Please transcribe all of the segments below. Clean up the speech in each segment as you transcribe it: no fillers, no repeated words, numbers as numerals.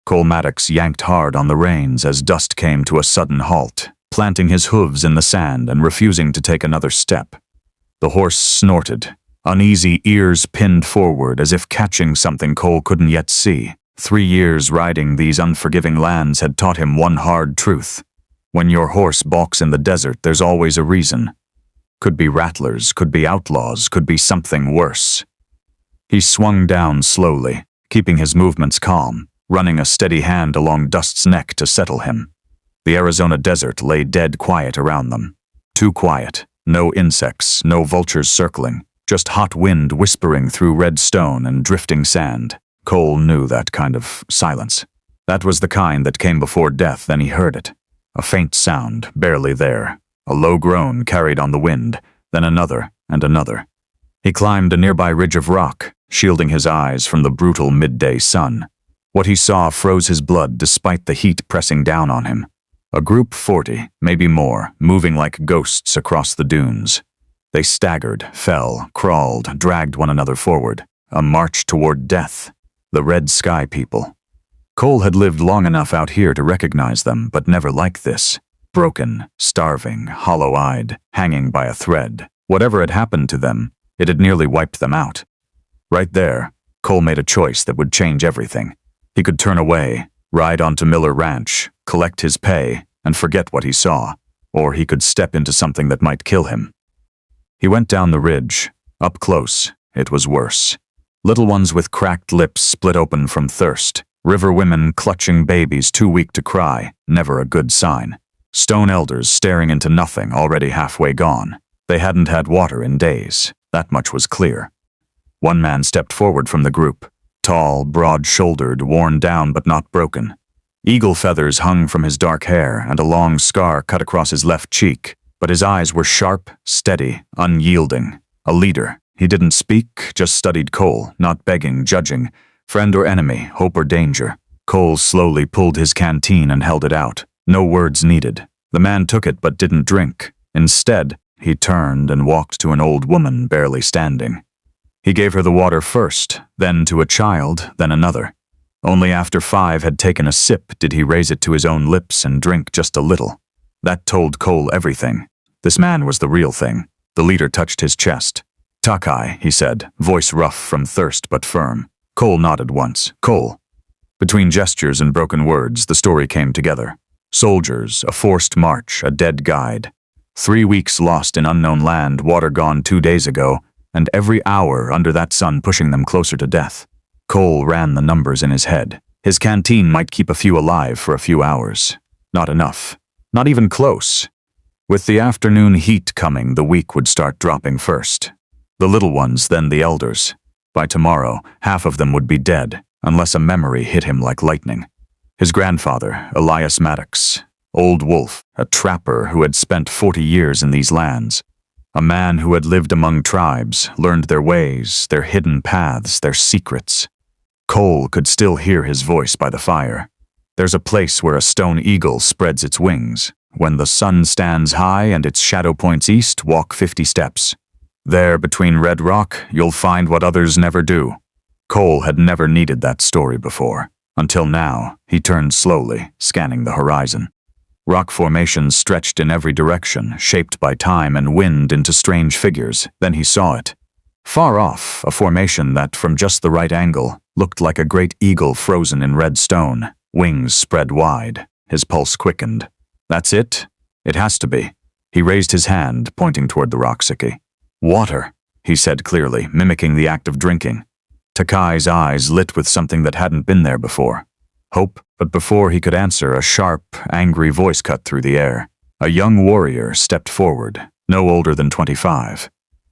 Cole Maddox yanked hard on the reins as dust came to a sudden halt, planting his hooves in the sand and refusing to take another step. The horse snorted, uneasy ears pinned forward as if catching something Cole couldn't yet see. 3 years riding these unforgiving lands had taught him one hard truth. When your horse balks in the desert, there's always a reason. Could be rattlers, could be outlaws, could be something worse. He swung down slowly, keeping his movements calm, running a steady hand along Dust's neck to settle him. The Arizona desert lay dead quiet around them. Too quiet. No insects, no vultures circling, just hot wind whispering through red stone and drifting sand. Cole knew that kind of silence. That was the kind that came before death, then he heard it. A faint sound, barely there. A low groan carried on the wind, then another and another. He climbed a nearby ridge of rock, shielding his eyes from the brutal midday sun. What he saw froze his blood despite the heat pressing down on him. A group 40, maybe more, moving like ghosts across the dunes. They staggered, fell, crawled, dragged one another forward. A march toward death. The Red Sky people. Cole had lived long enough out here to recognize them, but never like this. Broken, starving, hollow-eyed, hanging by a thread. Whatever had happened to them, it had nearly wiped them out. Right there, Cole made a choice that would change everything. He could turn away, ride onto Miller Ranch, collect his pay, and forget what he saw, or he could step into something that might kill him. He went down the ridge. Up close, it was worse. Little ones with cracked lips split open from thirst. River women clutching babies too weak to cry, never a good sign. Stone elders staring into nothing, already halfway gone. They hadn't had water in days. That much was clear. One man stepped forward from the group. Tall, broad-shouldered, worn down but not broken. Eagle feathers hung from his dark hair and a long scar cut across his left cheek, but his eyes were sharp, steady, unyielding. A leader. He didn't speak, just studied Cole, not begging, judging. Friend or enemy, hope or danger. Cole slowly pulled his canteen and held it out. No words needed. The man took it but didn't drink. Instead, he turned and walked to an old woman barely standing. He gave her the water first, then to a child, then another. Only after 5 had taken a sip did he raise it to his own lips and drink just a little. That told Cole everything. This man was the real thing. The leader touched his chest. "Takai," he said, voice rough from thirst but firm. Cole nodded once. "Cole." Between gestures and broken words, the story came together. Soldiers, a forced march, a dead guide. 3 weeks lost in unknown land, water gone 2 days ago, and every hour under that sun pushing them closer to death. Cole ran the numbers in his head. His canteen might keep a few alive for a few hours. Not enough. Not even close. With the afternoon heat coming, the weak would start dropping first. The little ones, then the elders. By tomorrow, half of them would be dead, unless a memory hit him like lightning. His grandfather, Elias Maddox. Old Wolf, a trapper who had spent 40 years in these lands. A man who had lived among tribes, learned their ways, their hidden paths, their secrets. Cole could still hear his voice by the fire. There's a place where a stone eagle spreads its wings. When the sun stands high and its shadow points east, walk 50 steps. There, between red rock, you'll find what others never do. Cole had never needed that story before. Until now, he turned slowly, scanning the horizon. Rock formations stretched in every direction, shaped by time and wind into strange figures. Then he saw it. Far off, a formation that, from just the right angle, looked like a great eagle frozen in red stone, wings spread wide. His pulse quickened. That's it? It has to be. He raised his hand, pointing toward the rock-sicky. "Water," he said clearly, mimicking the act of drinking. Takai's eyes lit with something that hadn't been there before. Hope, but before he could answer, a sharp, angry voice cut through the air. A young warrior stepped forward, no older than 25.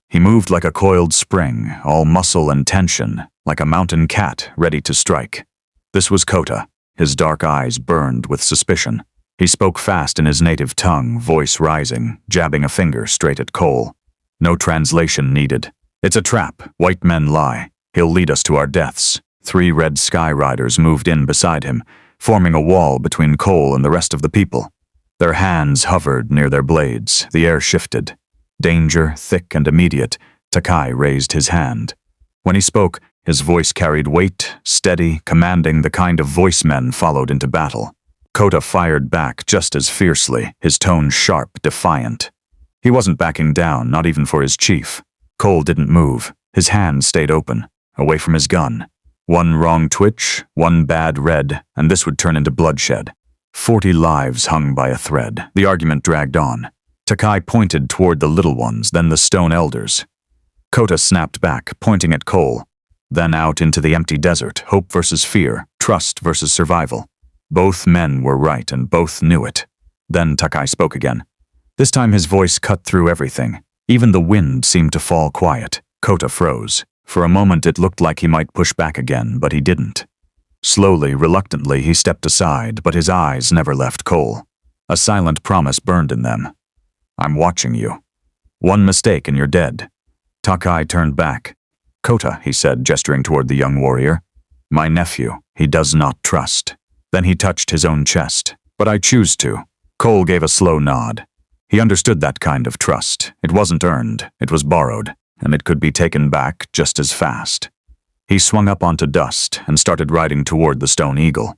He moved like a coiled spring, all muscle and tension, like a mountain cat ready to strike. This was Kota. His dark eyes burned with suspicion. He spoke fast in his native tongue, voice rising, jabbing a finger straight at Cole. No translation needed. "It's a trap. White men lie. He'll lead us to our deaths." 3 Red Sky Riders moved in beside him, forming a wall between Cole and the rest of the people. Their hands hovered near their blades. The air shifted. Danger, thick and immediate. Takai raised his hand. When he spoke, His voice carried weight, steady, commanding, the kind of voice men followed into battle. Kota fired back just as fiercely, his tone sharp, defiant. He wasn't backing down, not even for his chief. Cole didn't move. His hand stayed open, away from his gun. One wrong twitch, one bad red, and this would turn into bloodshed. 40 lives hung by a thread. The argument dragged on. Takai pointed toward the little ones, then the stone elders. Kota snapped back, pointing at Cole. Then out into the empty desert, hope versus fear, trust versus survival. Both men were right, and both knew it. Then Takai spoke again. This time his voice cut through everything. Even the wind seemed to fall quiet. Kota froze. For a moment it looked like he might push back again, but he didn't. Slowly, reluctantly, he stepped aside, but his eyes never left Cole. A silent promise burned in them. I'm watching you. One mistake and you're dead. Takai turned back. Kota, he said, gesturing toward the young warrior. My nephew, he does not trust. Then he touched his own chest. But I choose to. Cole gave a slow nod. He understood that kind of trust. It wasn't earned, it was borrowed, and it could be taken back just as fast. He swung up onto dust and started riding toward the stone eagle.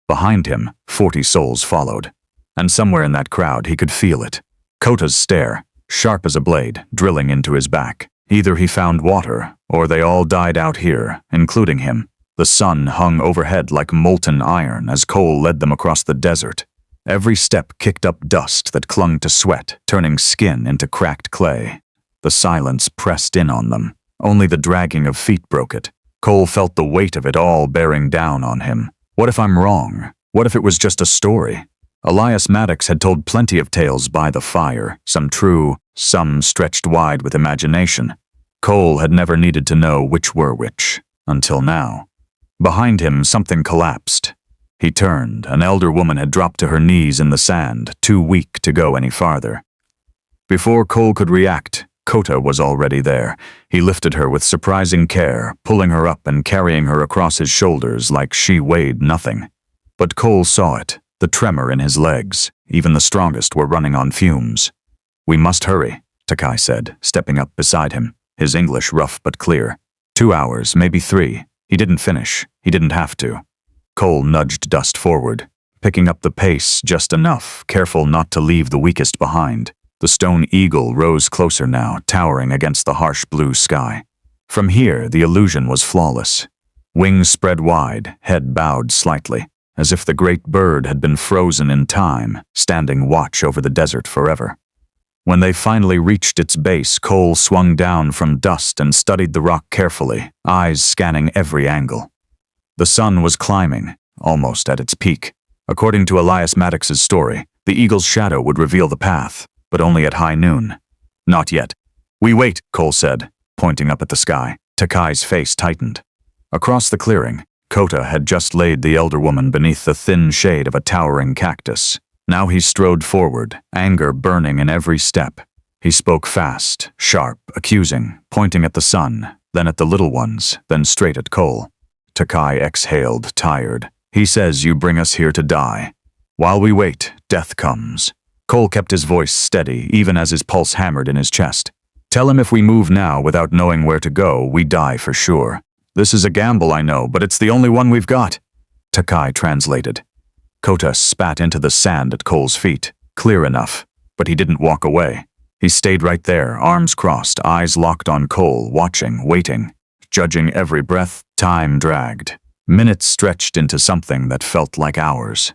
Behind him, 40 souls followed. And somewhere in that crowd he could feel it. Kota's stare, sharp as a blade, drilling into his back. Either he found water, or they all died out here, including him. The sun hung overhead like molten iron as Cole led them across the desert. Every step kicked up dust that clung to sweat, turning skin into cracked clay. The silence pressed in on them. Only the dragging of feet broke it. Cole felt the weight of it all bearing down on him. What if I'm wrong? What if it was just a story? Elias Maddox had told plenty of tales by the fire, some true, some stretched wide with imagination. Cole had never needed to know which were which, until now. Behind him, something collapsed. He turned. An elder woman had dropped to her knees in the sand, too weak to go any farther. Before Cole could react, Kota was already there. He lifted her with surprising care, pulling her up and carrying her across his shoulders like she weighed nothing. But Cole saw it, the tremor in his legs. Even the strongest were running on fumes. We must hurry, Takai said, stepping up beside him, his English rough but clear. 2 hours, maybe 3. He didn't finish. He didn't have to. Cole nudged dust forward, picking up the pace just enough, careful not to leave the weakest behind. The stone eagle rose closer now, towering against the harsh blue sky. From here, the illusion was flawless. Wings spread wide, head bowed slightly, as if the great bird had been frozen in time, standing watch over the desert forever. When they finally reached its base, Cole swung down from dust and studied the rock carefully, eyes scanning every angle. The sun was climbing, almost at its peak. According to Elias Maddox's story, the eagle's shadow would reveal the path, but only at high noon. Not yet. We wait, Cole said, pointing up at the sky. Takai's face tightened. Across the clearing, Kota had just laid the elder woman beneath the thin shade of a towering cactus. Now he strode forward, anger burning in every step. He spoke fast, sharp, accusing, pointing at the sun, then at the little ones, then straight at Cole. Takai exhaled, tired. He says you bring us here to die. While we wait, death comes. Cole kept his voice steady, even as his pulse hammered in his chest. Tell him if we move now without knowing where to go, we die for sure. This is a gamble, I know, but it's the only one we've got. Takai translated. Kota spat into the sand at Cole's feet, clear enough, but he didn't walk away. He stayed right there, arms crossed, eyes locked on Cole, watching, waiting. Judging every breath, time dragged. Minutes stretched into something that felt like hours.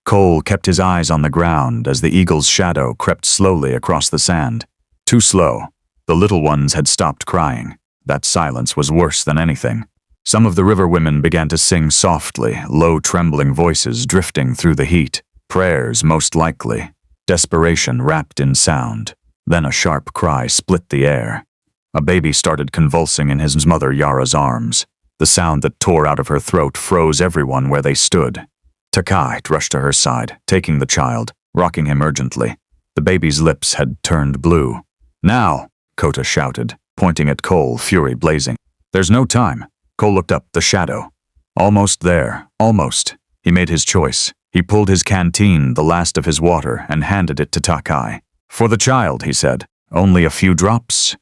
Cole kept his eyes on the ground as the eagle's shadow crept slowly across the sand. Too slow. The little ones had stopped crying. That silence was worse than anything. Some of the river women began to sing softly, low trembling voices drifting through the heat. Prayers, most likely. Desperation wrapped in sound. Then a sharp cry split the air. A baby started convulsing in his mother Yara's arms. The sound that tore out of her throat froze everyone where they stood. Takai rushed to her side, taking the child, rocking him urgently. The baby's lips had turned blue. Now, Kota shouted, pointing at Cole, fury blazing. There's no time. Cole looked up, the shadow. Almost there, almost. He made his choice. He pulled his canteen, the last of his water, and handed it to Takai. For the child, he said. Only a few drops?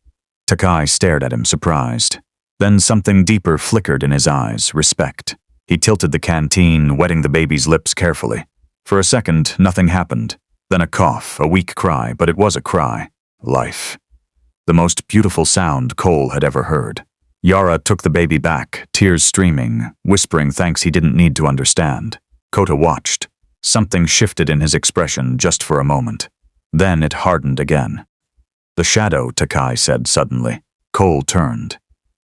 Takai stared at him, surprised. Then something deeper flickered in his eyes, respect. He tilted the canteen, wetting the baby's lips carefully. For a second, nothing happened. Then a cough, a weak cry, but it was a cry. Life. The most beautiful sound Cole had ever heard. Yara took the baby back, tears streaming, whispering thanks he didn't need to understand. Kota watched. Something shifted in his expression just for a moment. Then it hardened again. "The shadow," Takai said suddenly. Cole turned.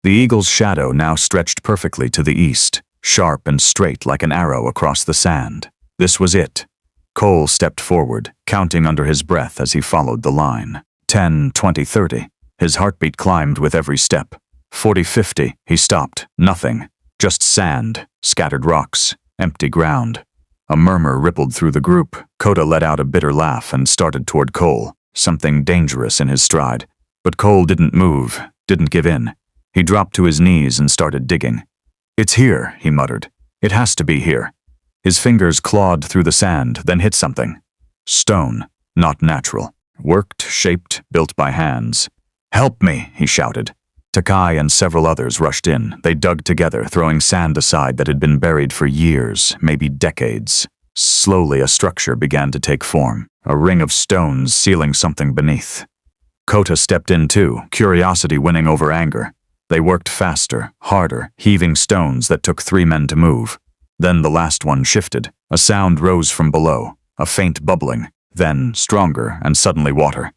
The eagle's shadow now stretched perfectly to the east, sharp and straight like an arrow across the sand. This was it. Cole stepped forward, counting under his breath as he followed the line. 10, 20, 30. His heartbeat climbed with every step. 40, 50. He stopped. Nothing. Just sand, scattered rocks, empty ground. A murmur rippled through the group. Kota let out a bitter laugh and started toward Cole, something dangerous in his stride. But Cole didn't move, didn't give in. He dropped to his knees and started digging. "It's here," he muttered. "It has to be here." His fingers clawed through the sand, then hit something. Stone, not natural. Worked, shaped, built by hands. "Help me," he shouted. Takai and several others rushed in. They dug together, throwing sand aside that had been buried for years, maybe decades. Slowly, a structure began to take form, a ring of stones sealing something beneath. Kota stepped in too, curiosity winning over anger. They worked faster, harder, heaving stones that took 3 men to move. Then the last one shifted. A sound rose from below, a faint bubbling, then stronger and suddenly water.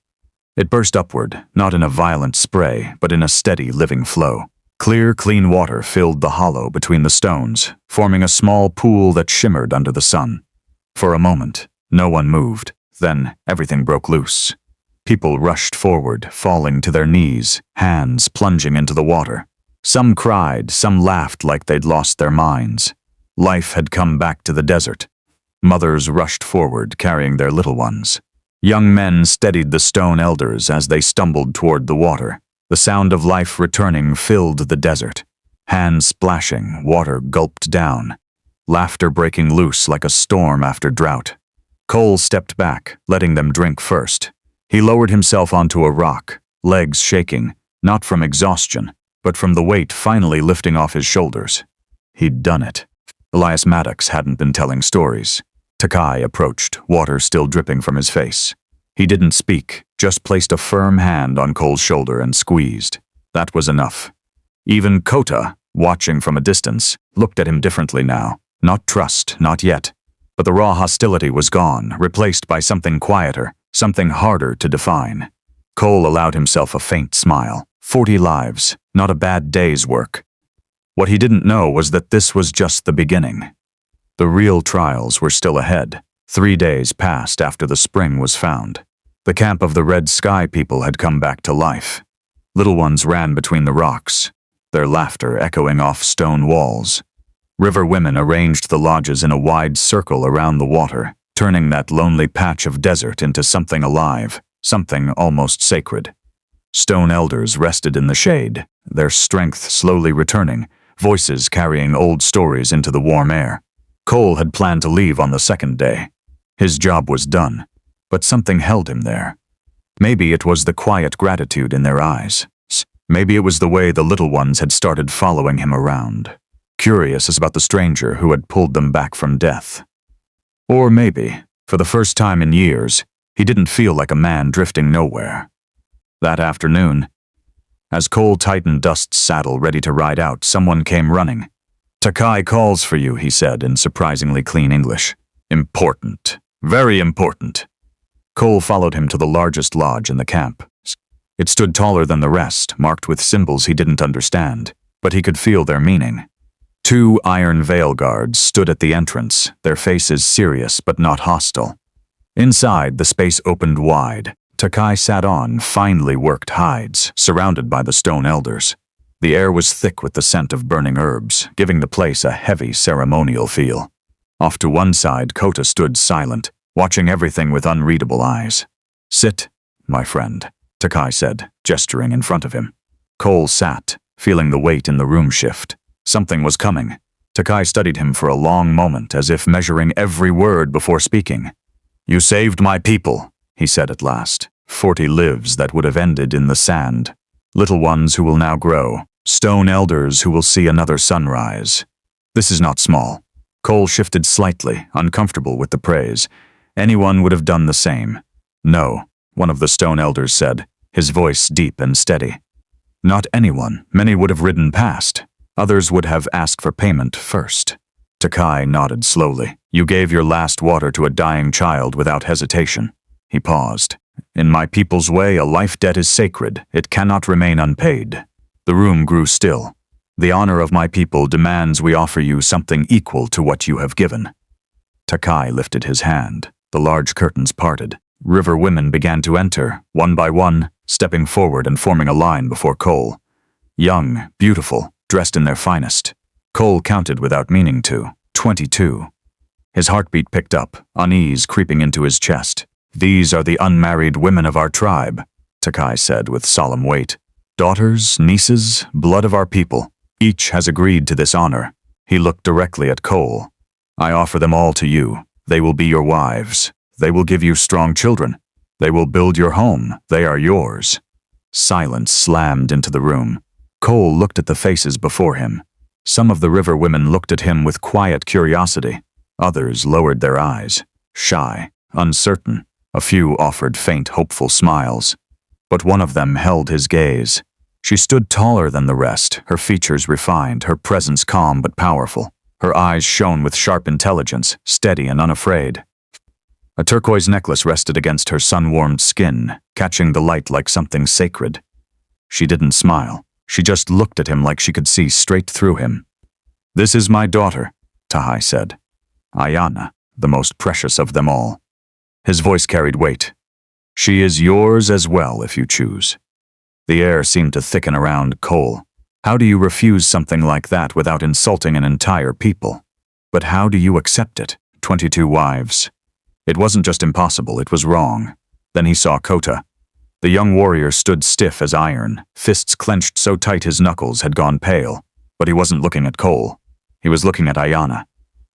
It burst upward, not in a violent spray, but in a steady, living flow. Clear, clean water filled the hollow between the stones, forming a small pool that shimmered under the sun. For a moment, no one moved. Then everything broke loose. People rushed forward, falling to their knees, hands plunging into the water. Some cried, some laughed like they'd lost their minds. Life had come back to the desert. Mothers rushed forward, carrying their little ones. Young men steadied the stone elders as they stumbled toward the water. The sound of life returning filled the desert. Hands splashing, water gulped down. Laughter breaking loose like a storm after drought. Cole stepped back, letting them drink first. He lowered himself onto a rock, legs shaking, not from exhaustion, but from the weight finally lifting off his shoulders. He'd done it. Elias Maddox hadn't been telling stories. Takai approached, water still dripping from his face. He didn't speak, just placed a firm hand on Cole's shoulder and squeezed. That was enough. Even Kota, watching from a distance, looked at him differently now. Not trust, not yet. But the raw hostility was gone, replaced by something quieter, something harder to define. Cole allowed himself a faint smile. 40 lives, not a bad day's work. What he didn't know was that this was just the beginning. The real trials were still ahead. 3 days passed after the spring was found. The camp of the Red Sky people had come back to life. Little ones ran between the rocks, their laughter echoing off stone walls. River women arranged the lodges in a wide circle around the water, turning that lonely patch of desert into something alive, something almost sacred. Stone elders rested in the shade, their strength slowly returning, voices carrying old stories into the warm air. Cole had planned to leave on the 2nd day. His job was done, but something held him there. Maybe it was the quiet gratitude in their eyes. Maybe it was the way the little ones had started following him around, curious about the stranger who had pulled them back from death. Or maybe, for the first time in years, he didn't feel like a man drifting nowhere. That afternoon, as Cole tightened Dust's saddle ready to ride out, someone came running. "Takai calls for you," he said in surprisingly clean English. "Important. Very important." Cole followed him to the largest lodge in the camp. It stood taller than the rest, marked with symbols he didn't understand, but he could feel their meaning. 2 iron veil guards stood at the entrance, their faces serious but not hostile. Inside, the space opened wide. Takai sat on finely worked hides, surrounded by the stone elders. The air was thick with the scent of burning herbs, giving the place a heavy ceremonial feel. Off to one side, Kota stood silent, watching everything with unreadable eyes. "Sit, my friend," Takai said, gesturing in front of him. Cole sat, feeling the weight in the room shift. Something was coming. Takai studied him for a long moment, as if measuring every word before speaking. "You saved my people," he said at last. 40 lives that would have ended in the sand. Little ones who will now grow, Stone elders who will see another sunrise. This is not small. Cole shifted slightly, uncomfortable with the praise. Anyone would have done the same. No, one of the stone elders said, his voice deep and steady. Not anyone. Many would have ridden past. Others would have asked for payment first. Takai nodded slowly. You gave your last water to a dying child without hesitation. He paused. In my people's way, a life debt is sacred. It cannot remain unpaid. The room grew still. The honor of my people demands we offer you something equal to what you have given. Takai lifted his hand. The large curtains parted. River women began to enter, one by one, stepping forward and forming a line before Cole. Young, beautiful, dressed in their finest. Cole counted without meaning to. 22. His heartbeat picked up, unease creeping into his chest. These are the unmarried women of our tribe, Takai said with solemn weight. Daughters, nieces, blood of our people. Each has agreed to this honor. He looked directly at Cole. I offer them all to you. They will be your wives. They will give you strong children. They will build your home. They are yours. Silence slammed into the room. Cole looked at the faces before him. Some of the river women looked at him with quiet curiosity. Others lowered their eyes, shy, uncertain. A few offered faint, hopeful smiles. But one of them held his gaze. She stood taller than the rest, her features refined, her presence calm but powerful. Her eyes shone with sharp intelligence, steady and unafraid. A turquoise necklace rested against her sun-warmed skin, catching the light like something sacred. She didn't smile. She just looked at him like she could see straight through him. This is my daughter, Takai said. Ayana, the most precious of them all. His voice carried weight. She is yours as well if you choose. The air seemed to thicken around Cole. How do you refuse something like that without insulting an entire people? But how do you accept it? 22 wives. It wasn't just impossible, it was wrong. Then he saw Kota. The young warrior stood stiff as iron, fists clenched so tight his knuckles had gone pale. But he wasn't looking at Cole. He was looking at Ayana.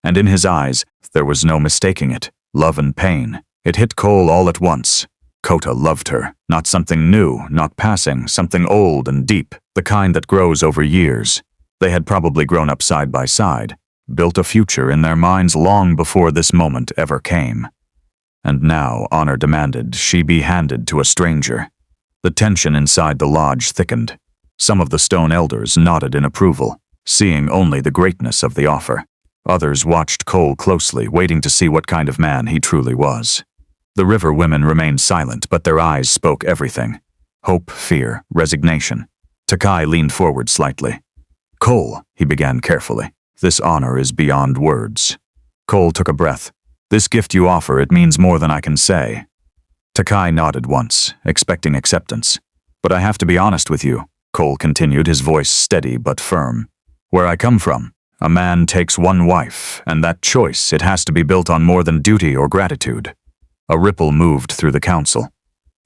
And in his eyes, there was no mistaking it. Love and pain. It hit Cole all at once. Kota loved her. Not something new, not passing, something old and deep, the kind that grows over years. They had probably grown up side by side, built a future in their minds long before this moment ever came. And now honor demanded she be handed to a stranger. The tension inside the lodge thickened. Some of the stone elders nodded in approval, seeing only the greatness of the offer. Others watched Cole closely, waiting to see what kind of man he truly was. The river women remained silent, but their eyes spoke everything. Hope, fear, resignation. Takai leaned forward slightly. Cole, he began carefully, this honor is beyond words. Cole took a breath. This gift you offer, it means more than I can say. Takai nodded once, expecting acceptance. But I have to be honest with you, Cole continued, his voice steady but firm. Where I come from, a man takes one wife, and that choice, it has to be built on more than duty or gratitude. A ripple moved through the council.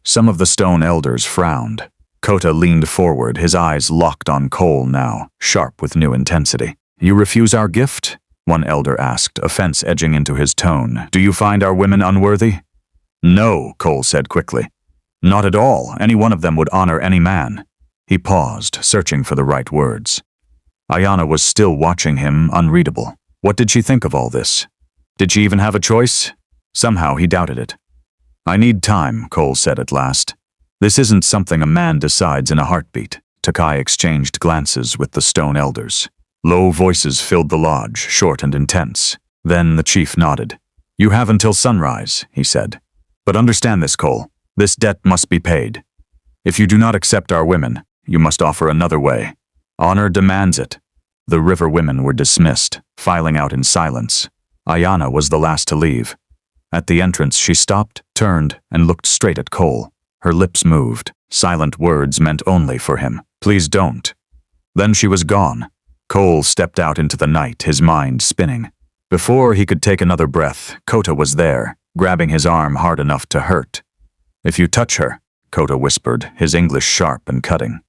Some of the stone elders frowned. Kota leaned forward, his eyes locked on Cole now, sharp with new intensity. You refuse our gift? One elder asked, offense edging into his tone. Do you find our women unworthy? No, Cole said quickly. Not at all. Any one of them would honor any man. He paused, searching for the right words. Ayana was still watching him, unreadable. What did she think of all this? Did she even have a choice? Somehow he doubted it. I need time, Cole said at last. This isn't something a man decides in a heartbeat. Takai exchanged glances with the stone elders. Low voices filled the lodge, short and intense. Then the chief nodded. You have until sunrise, he said. But understand this, Cole. This debt must be paid. If you do not accept our women, you must offer another way. Honor demands it. The river women were dismissed, filing out in silence. Ayana was the last to leave. At the entrance, she stopped, turned, and looked straight at Cole. Her lips moved. Silent words meant only for him. Please don't. Then she was gone. Cole stepped out into the night, his mind spinning. Before he could take another breath, Kota was there, grabbing his arm hard enough to hurt. If you touch her, Kota whispered, his English sharp and cutting.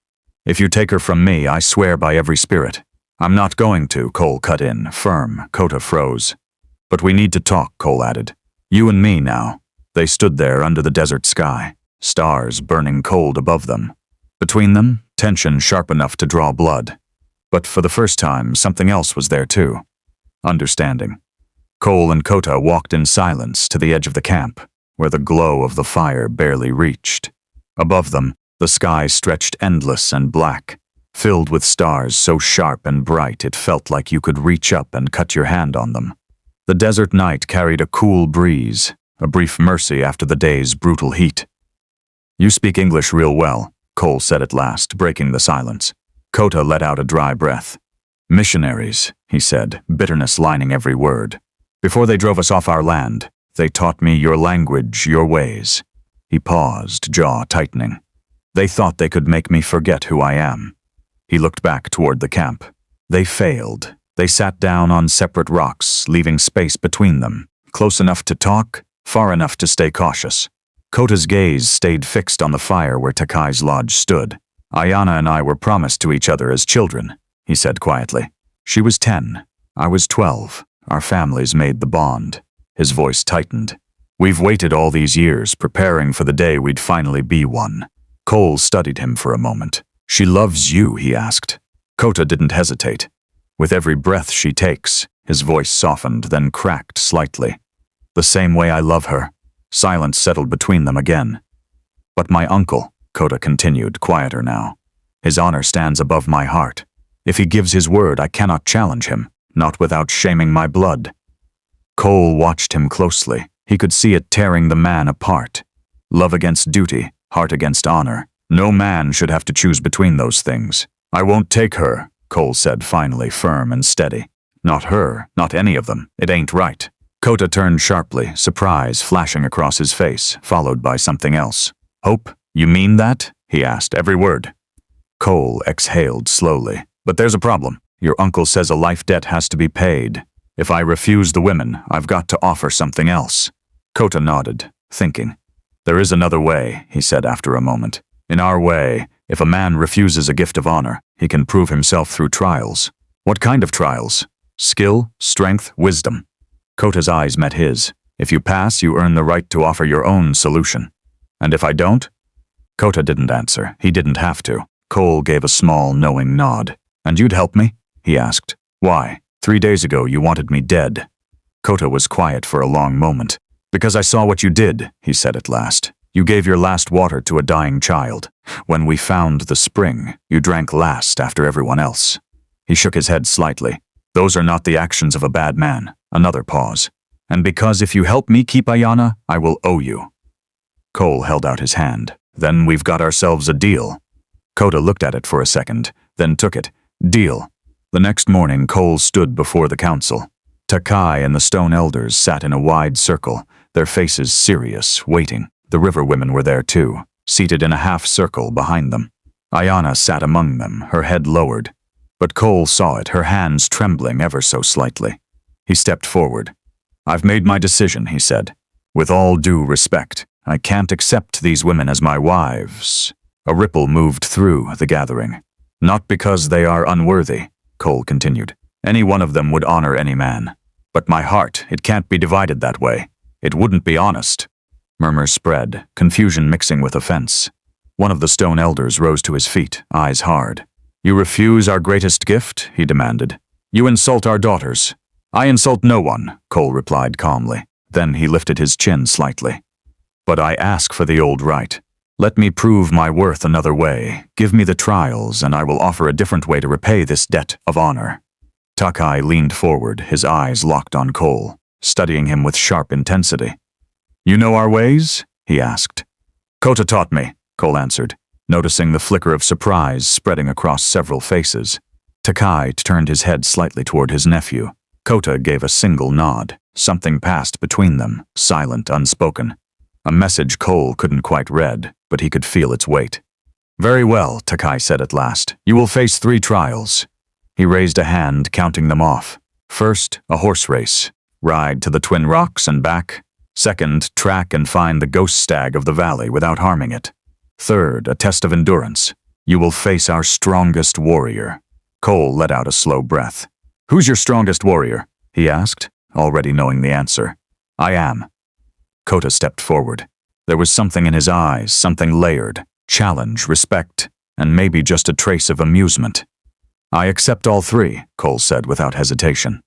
If you take her from me, I swear by every spirit. I'm not going to, Cole cut in, firm. Kota froze. But we need to talk, Cole added. You and me now. They stood there under the desert sky, stars burning cold above them. Between them, tension sharp enough to draw blood. But for the first time, something else was there too. Understanding. Cole and Kota walked in silence to the edge of the camp, where the glow of the fire barely reached. Above them, the sky stretched endless and black, filled with stars so sharp and bright it felt like you could reach up and cut your hand on them. The desert night carried a cool breeze, a brief mercy after the day's brutal heat. "You speak English real well," Cole said at last, breaking the silence. Kota let out a dry breath. "Missionaries," he said, bitterness lining every word. "Before they drove us off our land, they taught me your language, your ways." He paused, jaw tightening. "They thought they could make me forget who I am." He looked back toward the camp. They failed. They sat down on separate rocks, leaving space between them, close enough to talk, far enough to stay cautious. Kota's gaze stayed fixed on the fire where Takai's lodge stood. "Ayana and I were promised to each other as children," he said quietly. "She was 10. I was 12. Our families made the bond." His voice tightened. "We've waited all these years, preparing for the day we'd finally be one." Cole studied him for a moment. "She loves you?" he asked. Kota didn't hesitate. "With every breath she takes," his voice softened, then cracked slightly. "The same way I love her." Silence settled between them again. "But my uncle," Kota continued, quieter now. "His honor stands above my heart. If he gives his word, I cannot challenge him, not without shaming my blood." Cole watched him closely. He could see it tearing the man apart. Love against duty, heart against honor. No man should have to choose between those things. "I won't take her," Cole said finally, firm and steady. "Not her, not any of them. It ain't right." Kota turned sharply, surprise flashing across his face, followed by something else. "Hope, you mean that?" he asked, every word. Cole exhaled slowly. "But there's a problem. Your uncle says a life debt has to be paid. If I refuse the women, I've got to offer something else." Kota nodded, thinking. "There is another way," he said after a moment. "In our way, if a man refuses a gift of honor, he can prove himself through trials." "What kind of trials?" "Skill, strength, wisdom." Kota's eyes met his. "If you pass, you earn the right to offer your own solution." "And if I don't?" Kota didn't answer. He didn't have to. Cole gave a small, knowing nod. "And you'd help me?" he asked. "Why? 3 days ago you wanted me dead." Kota was quiet for a long moment. "Because I saw what you did," he said at last. "You gave your last water to a dying child. When we found the spring, you drank last after everyone else." He shook his head slightly. "Those are not the actions of a bad man." Another pause. "And because if you help me keep Ayana, I will owe you." Cole held out his hand. "Then we've got ourselves a deal." Kota looked at it for a second, then took it. "Deal." The next morning, Cole stood before the council. Takai and the stone elders sat in a wide circle, their faces serious, waiting. The river women were there too, seated in a half-circle behind them. Ayana sat among them, her head lowered. But Cole saw it, her hands trembling ever so slightly. He stepped forward. "I've made my decision," he said. "With all due respect, I can't accept these women as my wives." A ripple moved through the gathering. "Not because they are unworthy," Cole continued. "Any one of them would honor any man. But my heart, it can't be divided that way. It wouldn't be honest." Murmurs spread, confusion mixing with offense. One of the stone elders rose to his feet, eyes hard. "You refuse our greatest gift?" he demanded. "You insult our daughters." "I insult no one," Cole replied calmly. Then he lifted his chin slightly. "But I ask for the old right. Let me prove my worth another way. Give me the trials, and I will offer a different way to repay this debt of honor." Takai leaned forward, his eyes locked on Cole, studying him with sharp intensity. "You know our ways?" he asked. "Kota taught me," Cole answered, noticing the flicker of surprise spreading across several faces. Takai turned his head slightly toward his nephew. Kota gave a single nod. Something passed between them, silent, unspoken. A message Cole couldn't quite read, but he could feel its weight. "Very well," Takai said at last. "You will face 3 trials." He raised a hand, counting them off. "First, a horse race. Ride to the Twin Rocks and back. Second, track and find the ghost stag of the valley without harming it. Third, a test of endurance. You will face our strongest warrior." Cole let out a slow breath. "Who's your strongest warrior?" he asked, already knowing the answer. "I am." Kota stepped forward. There was something in his eyes, something layered. Challenge, respect, and maybe just a trace of amusement. I accept all three, Cole said without hesitation.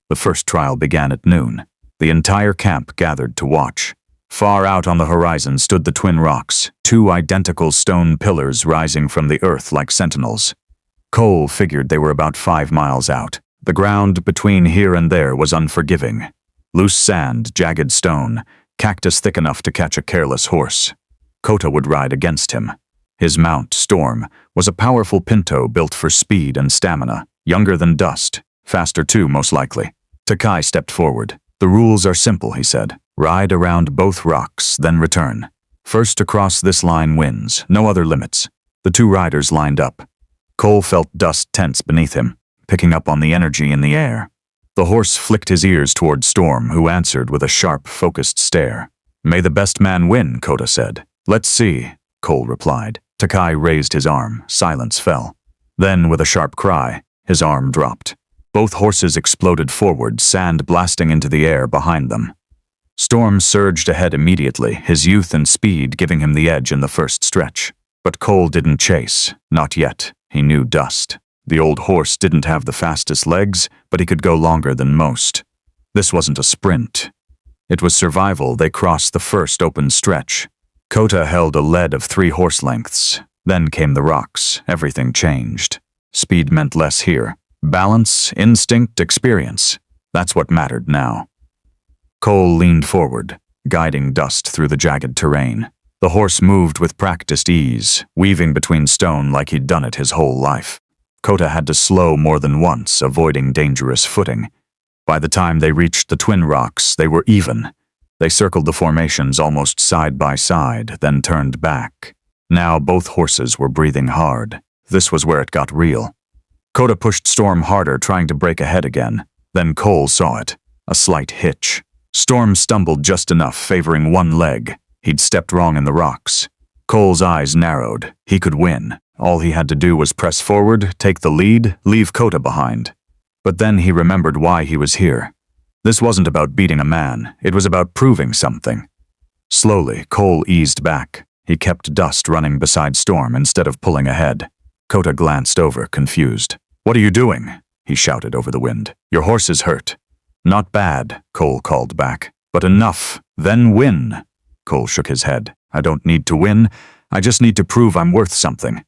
The first trial began at noon. The entire camp gathered to watch. Far out on the horizon stood the twin rocks, two identical stone pillars rising from the earth like sentinels. Cole figured they were about 5 miles out. The ground between here and there was unforgiving. Loose sand, jagged stone, cactus thick enough to catch a careless horse. Kota would ride against him. His mount, Storm, was a powerful pinto built for speed and stamina, younger than Dust, faster too, most likely. Takai stepped forward. The rules are simple, he said. Ride around both rocks, then return. First to cross this line wins, no other limits. The two riders lined up. Cole felt Dust tense beneath him, picking up on the energy in the air. The horse flicked his ears toward Storm, who answered with a sharp, focused stare. May the best man win, Kota said. Let's see, Cole replied. Takai raised his arm. Silence fell. Then, with a sharp cry, his arm dropped. Both horses exploded forward, sand blasting into the air behind them. Storm surged ahead immediately, his youth and speed giving him the edge in the first stretch. But Cole didn't chase. Not yet. He knew Dust. The old horse didn't have the fastest legs, but he could go longer than most. This wasn't a sprint. It was survival. They crossed the first open stretch. Kota held a lead of 3 horse lengths. Then came the rocks. Everything changed. Speed meant less here. Balance, instinct, experience. That's what mattered now. Cole leaned forward, guiding Dust through the jagged terrain. The horse moved with practiced ease, weaving between stone like he'd done it his whole life. Kota had to slow more than once, avoiding dangerous footing. By the time they reached the twin rocks, they were even. They circled the formations almost side by side, then turned back. Now both horses were breathing hard. This was where it got real. Kota pushed Storm harder, trying to break ahead again. Then Cole saw it. A slight hitch. Storm stumbled just enough, favoring one leg. He'd stepped wrong in the rocks. Cole's eyes narrowed. He could win. All he had to do was press forward, take the lead, leave Kota behind. But then he remembered why he was here. This wasn't about beating a man. It was about proving something. Slowly, Cole eased back. He kept Dust running beside Storm instead of pulling ahead. Kota glanced over, confused. "What are you doing?" he shouted over the wind. "Your horse is hurt." "Not bad," Cole called back. "But enough. Then win." Cole shook his head. "I don't need to win. I just need to prove I'm worth something."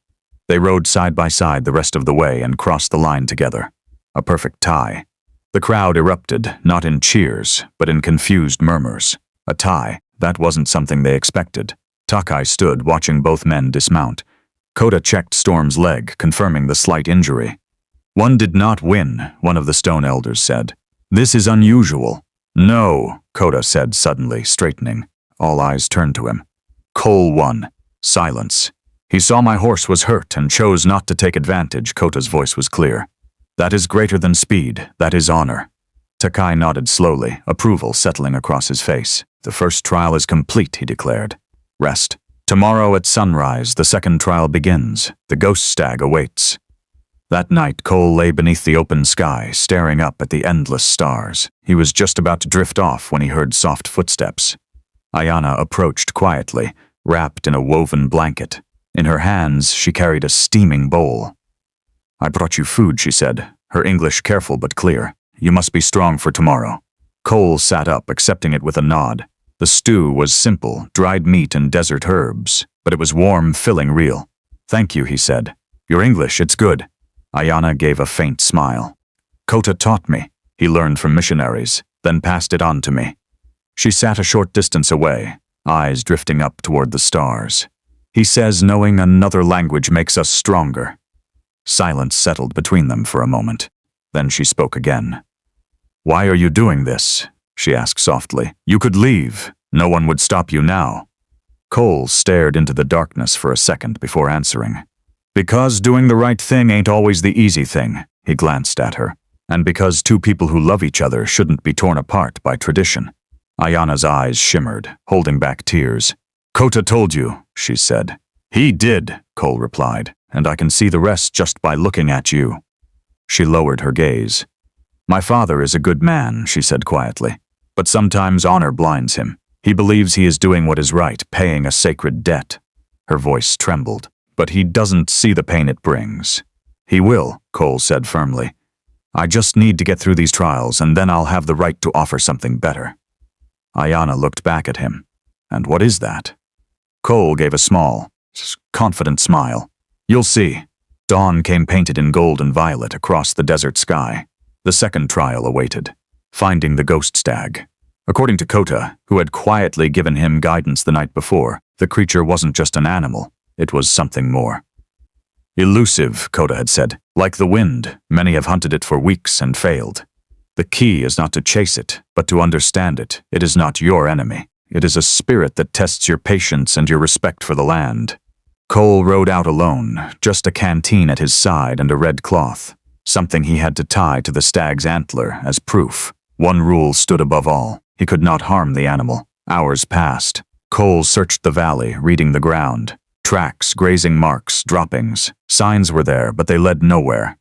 They rode side by side the rest of the way and crossed the line together. A perfect tie. The crowd erupted, not in cheers, but in confused murmurs. A tie. That wasn't something they expected. Takai stood, watching both men dismount. Kota checked Storm's leg, confirming the slight injury. "One did not win," one of the stone elders said. "This is unusual." "No," Kota said suddenly, straightening. All eyes turned to him. "Cole won." Silence. "He saw my horse was hurt and chose not to take advantage," Kota's voice was clear. "That is greater than speed. That is honor." Takai nodded slowly, approval settling across his face. "The first trial is complete," he declared. "Rest. Tomorrow at sunrise, the second trial begins. The ghost stag awaits." That night, Cole lay beneath the open sky, staring up at the endless stars. He was just about to drift off when he heard soft footsteps. Ayana approached quietly, wrapped in a woven blanket. In her hands, she carried a steaming bowl. "I brought you food," she said, her English careful but clear. "You must be strong for tomorrow." Cole sat up, accepting it with a nod. The stew was simple, dried meat and desert herbs, but it was warm, filling, real. "Thank you," he said. "Your English, it's good." Ayana gave a faint smile. "Kota taught me. He learned from missionaries, then passed it on to me." She sat a short distance away, eyes drifting up toward the stars. "He says knowing another language makes us stronger." Silence settled between them for a moment. Then she spoke again. "Why are you doing this?" she asked softly. "You could leave. No one would stop you now." Cole stared into the darkness for a second before answering. "Because doing the right thing ain't always the easy thing," he glanced at her. "And because two people who love each other shouldn't be torn apart by tradition." Ayana's eyes shimmered, holding back tears. "Kota told you," she said. "He did," Cole replied, "and I can see the rest just by looking at you." She lowered her gaze. "My father is a good man," she said quietly, "but sometimes honor blinds him. He believes he is doing what is right, paying a sacred debt." Her voice trembled. but he doesn't see the pain it brings. He will, Cole said firmly. I just need to get through these trials, and then I'll have the right to offer something better. Ayana looked back at him. And what is that? Cole gave a small, confident smile. You'll see. Dawn came painted in gold and violet across the desert sky. The second trial awaited. Finding the ghost stag. According to Kota, who had quietly given him guidance the night before, the creature wasn't just an animal. It was something more. Elusive, Kota had said. Like the wind, many have hunted it for weeks and failed. The key is not to chase it, but to understand it. It is not your enemy. It is a spirit that tests your patience and your respect for the land. Cole rode out alone, just a canteen at his side and a red cloth, something he had to tie to the stag's antler as proof. One rule stood above all. He could not harm the animal. Hours passed. Cole searched the valley, reading the ground. Tracks, grazing marks, droppings. Signs were there, but they led nowhere.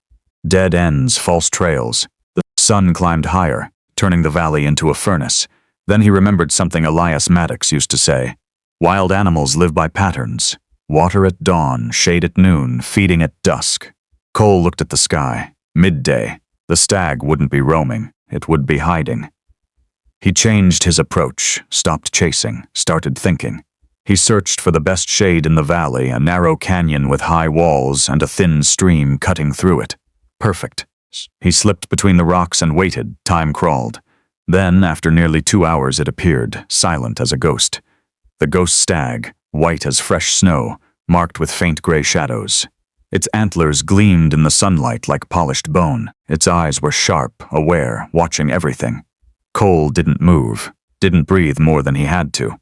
Dead ends, false trails. The sun climbed higher, turning the valley into a furnace. Then he remembered something Elias Maddox used to say. Wild animals live by patterns. Water at dawn, shade at noon, feeding at dusk. Cole looked at the sky. Midday. The stag wouldn't be roaming. It would be hiding. He changed his approach, stopped chasing, started thinking. He searched for the best shade in the valley, a narrow canyon with high walls and a thin stream cutting through it. Perfect. He slipped between the rocks and waited. Time crawled. Then, after nearly 2 hours, it appeared, silent as a ghost. The ghost stag, white as fresh snow, marked with faint gray shadows. Its antlers gleamed in the sunlight like polished bone. Its eyes were sharp, aware, watching everything. Cole didn't move, didn't breathe more than he had to.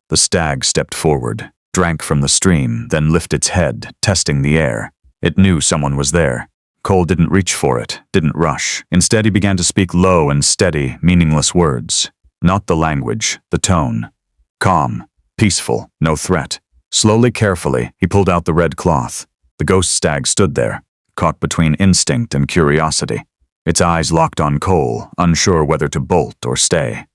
The stag stepped forward, drank from the stream, then lifted its head, testing the air. It knew someone was there. Cole didn't reach for it, didn't rush. Instead, he began to speak low and steady, meaningless words. Not the language, the tone. Calm, peaceful, no threat. Slowly, carefully, he pulled out the red cloth. The ghost stag stood there, caught between instinct and curiosity. Its eyes locked on Cole, unsure whether to bolt or stay.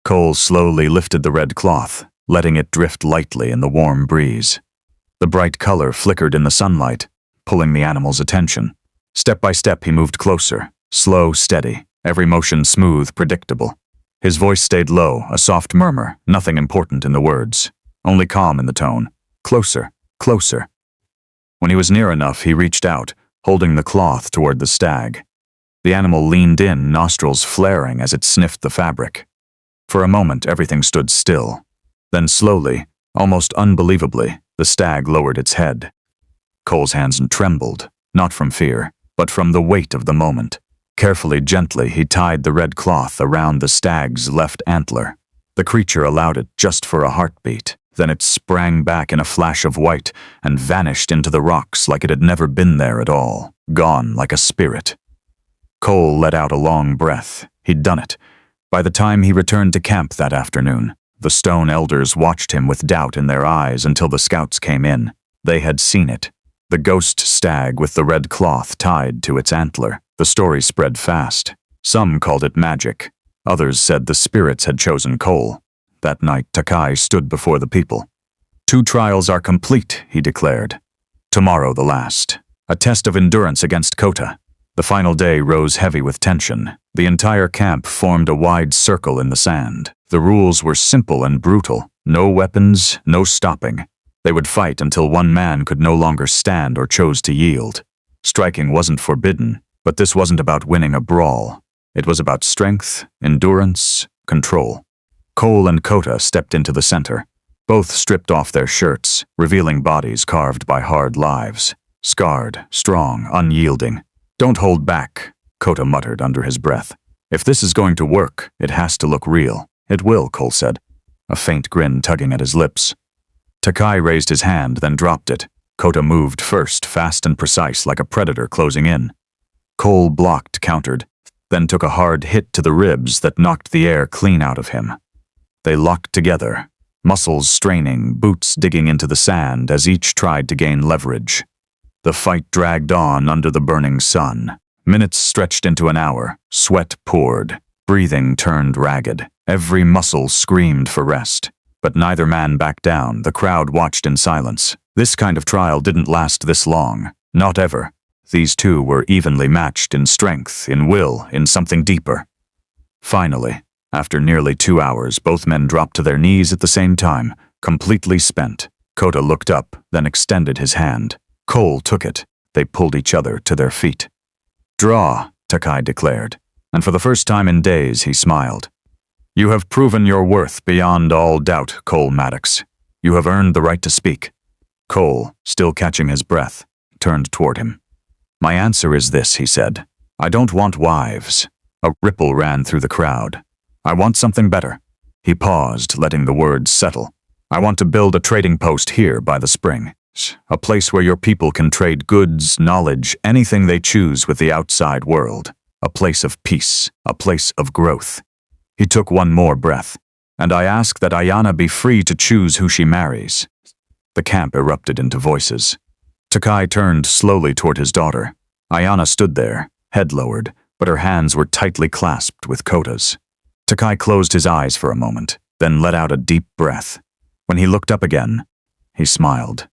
Cole slowly lifted the red cloth, letting it drift lightly in the warm breeze. The bright color flickered in the sunlight, pulling the animal's attention. Step by step, he moved closer, slow, steady, every motion smooth, predictable. His voice stayed low, a soft murmur, nothing important in the words, only calm in the tone. Closer, closer. When he was near enough, he reached out, holding the cloth toward the stag. The animal leaned in, nostrils flaring as it sniffed the fabric. For a moment, everything stood still. Then slowly, almost unbelievably, the stag lowered its head. Cole's hands trembled, not from fear, but from the weight of the moment. Carefully, gently, he tied the red cloth around the stag's left antler. The creature allowed it just for a heartbeat. Then it sprang back in a flash of white and vanished into the rocks like it had never been there at all, gone like a spirit. Cole let out a long breath. He'd done it. By the time he returned to camp that afternoon, the stone elders watched him with doubt in their eyes until the scouts came in. They had seen it. The ghost stag with the red cloth tied to its antler. The story spread fast. Some called it magic. Others said the spirits had chosen Cole. That night, Takai stood before the people. 2 trials are complete, he declared. Tomorrow the last. A test of endurance against Kota. The final day rose heavy with tension. The entire camp formed a wide circle in the sand. The rules were simple and brutal. No weapons, no stopping. They would fight until one man could no longer stand or chose to yield. Striking wasn't forbidden, but this wasn't about winning a brawl. It was about strength, endurance, control. Cole and Kota stepped into the center. Both stripped off their shirts, revealing bodies carved by hard lives. Scarred, strong, unyielding. Don't hold back, Kota muttered under his breath. If this is going to work, it has to look real. It will, Cole said, a faint grin tugging at his lips. Takai raised his hand, then dropped it. Kota moved first, fast and precise, like a predator closing in. Cole blocked, countered, then took a hard hit to the ribs that knocked the air clean out of him. They locked together, muscles straining, boots digging into the sand as each tried to gain leverage. The fight dragged on under the burning sun. Minutes stretched into an hour. Sweat poured. Breathing turned ragged. Every muscle screamed for rest. But neither man backed down. The crowd watched in silence. This kind of trial didn't last this long, not ever. These two were evenly matched in strength, in will, in something deeper. Finally, after nearly 2 hours, both men dropped to their knees at the same time, completely spent. Kota looked up, then extended his hand. Cole took it. They pulled each other to their feet. "Draw," Takai declared, and for the first time in days he smiled. "You have proven your worth beyond all doubt, Cole Maddox. You have earned the right to speak." Cole, still catching his breath, turned toward him. "My answer is this," he said. "I don't want wives." A ripple ran through the crowd. "I want something better." He paused, letting the words settle. "I want to build a trading post here by the spring. A place where your people can trade goods, knowledge, anything they choose with the outside world. A place of peace, a place of growth." He took one more breath. "And I ask that Ayana be free to choose who she marries." The camp erupted into voices. Takai turned slowly toward his daughter. Ayana stood there, head lowered, but her hands were tightly clasped with Kota's. Takai closed his eyes for a moment, then let out a deep breath. When he looked up again, he smiled.